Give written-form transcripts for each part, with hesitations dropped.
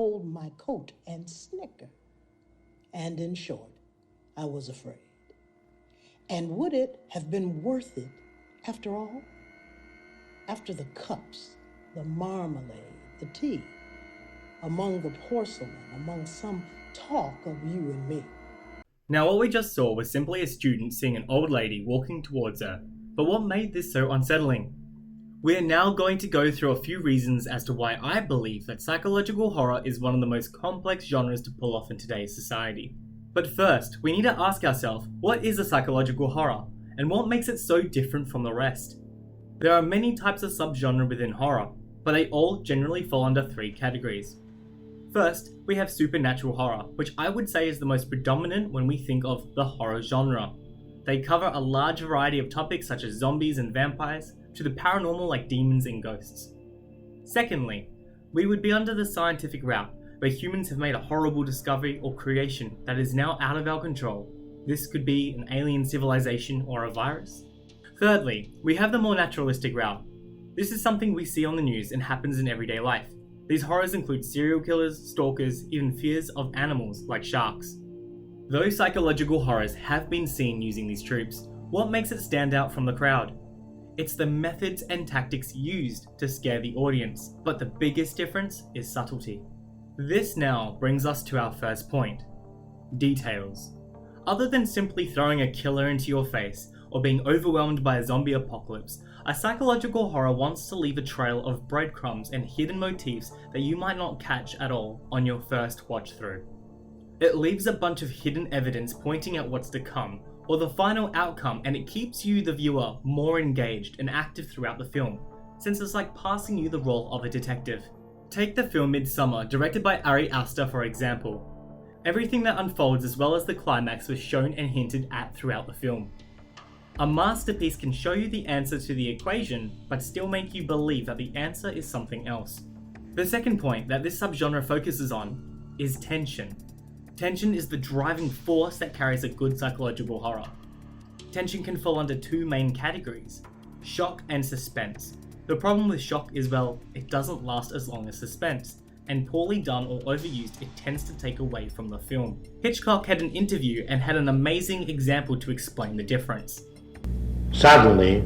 hold my coat and snicker. And in short, I was afraid. And would it have been worth it after all? After the cups, the marmalade, the tea, among the porcelain, among some talk of you and me. Now what we just saw was simply a student seeing an old lady walking towards her, but what made this so unsettling? We are now going to go through a few reasons as to why I believe that psychological horror is one of the most complex genres to pull off in today's society. But first, we need to ask ourselves, what is a psychological horror, and what makes it so different from the rest? There are many types of subgenre within horror, but they all generally fall under three categories. First, we have supernatural horror, which I would say is the most predominant when we think of the horror genre. They cover a large variety of topics such as zombies and vampires, to the paranormal like demons and ghosts. Secondly, we would be under the scientific route, where humans have made a horrible discovery or creation that is now out of our control. This could be an alien civilization or a virus. Thirdly, we have the more naturalistic route. This is something we see on the news and happens in everyday life. These horrors include serial killers, stalkers, even fears of animals like sharks. Though psychological horrors have been seen using these tropes, what makes it stand out from the crowd? It's the methods and tactics used to scare the audience, but the biggest difference is subtlety. This now brings us to our first point: details. Other than simply throwing a killer into your face or being overwhelmed by a zombie apocalypse, a psychological horror wants to leave a trail of breadcrumbs and hidden motifs that you might not catch at all on your first watch through. It leaves a bunch of hidden evidence pointing at what's to come, or the final outcome, and it keeps you, the viewer, more engaged and active throughout the film, since it's like passing you the role of a detective. Take the film Midsummer, directed by Ari Aster for example. Everything that unfolds as well as the climax was shown and hinted at throughout the film. A masterpiece can show you the answer to the equation, but still make you believe that the answer is something else. The second point that this subgenre focuses on is tension. Tension is the driving force that carries a good psychological horror. Tension can fall under two main categories: shock and suspense. The problem with shock is, well, it doesn't last as long as suspense, and poorly done or overused, it tends to take away from the film. Hitchcock had an interview and had an amazing example to explain the difference. Suddenly,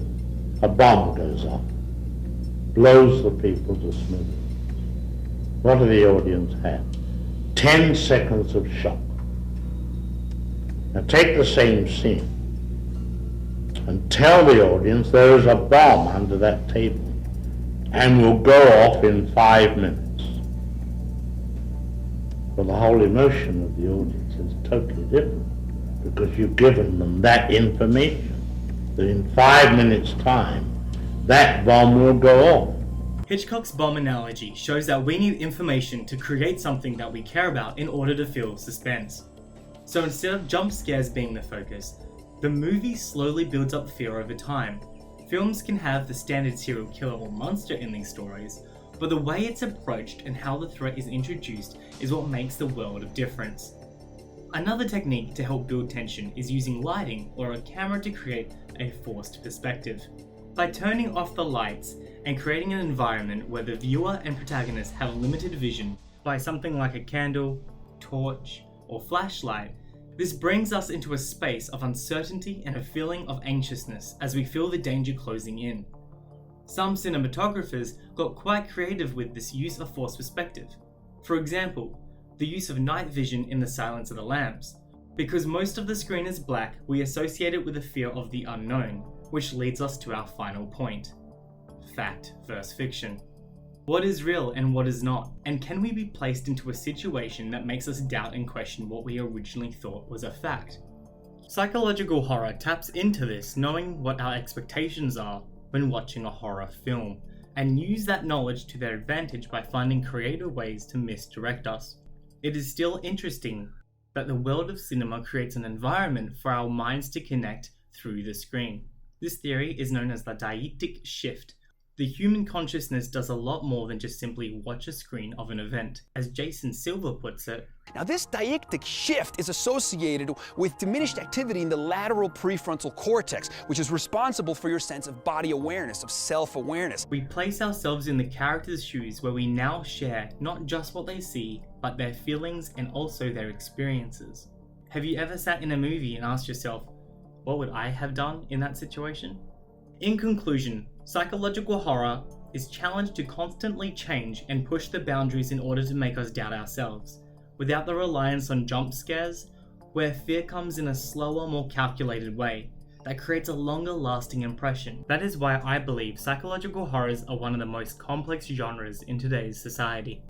a bomb goes off, blows the people to smithereens. What do the audience have? 10 seconds of shock. Now take the same scene and tell the audience there is a bomb under that table and will go off in 5 minutes. Well, the whole emotion of the audience is totally different, because you've given them that information, that in 5 minutes' time, that bomb will go off. Hitchcock's bomb analogy shows that we need information to create something that we care about in order to feel suspense. So instead of jump scares being the focus, the movie slowly builds up fear over time. Films can have the standard serial killer or monster in these stories, but the way it's approached and how the threat is introduced is what makes the world of difference. Another technique to help build tension is using lighting or a camera to create a forced perspective. By turning off the lights and creating an environment where the viewer and protagonist have limited vision by something like a candle, torch, or flashlight, this brings us into a space of uncertainty and a feeling of anxiousness as we feel the danger closing in. Some cinematographers got quite creative with this use of forced perspective. For example, the use of night vision in The Silence of the Lambs. Because most of the screen is black, we associate it with a fear of the unknown, which leads us to our final point: fact versus fiction. What is real and what is not? And can we be placed into a situation that makes us doubt and question what we originally thought was a fact? Psychological horror taps into this, knowing what our expectations are when watching a horror film, and use that knowledge to their advantage by finding creative ways to misdirect us. It is still interesting that the world of cinema creates an environment for our minds to connect through the screen. This theory is known as the deictic shift, The human consciousness does a lot more than just simply watch a screen of an event. As Jason Silver puts it, now, this deictic shift is associated with diminished activity in the lateral prefrontal cortex, which is responsible for your sense of body awareness, of self-awareness. we place ourselves in the character's shoes where we now share not just what they see, but their feelings and also their experiences. Have you ever sat in a movie and asked yourself, what would I have done in that situation? In conclusion, psychological horror is challenged to constantly change and push the boundaries in order to make us doubt ourselves, without the reliance on jump scares, where fear comes in a slower, more calculated way that creates a longer lasting impression. That is why I believe psychological horrors are one of the most complex genres in today's society.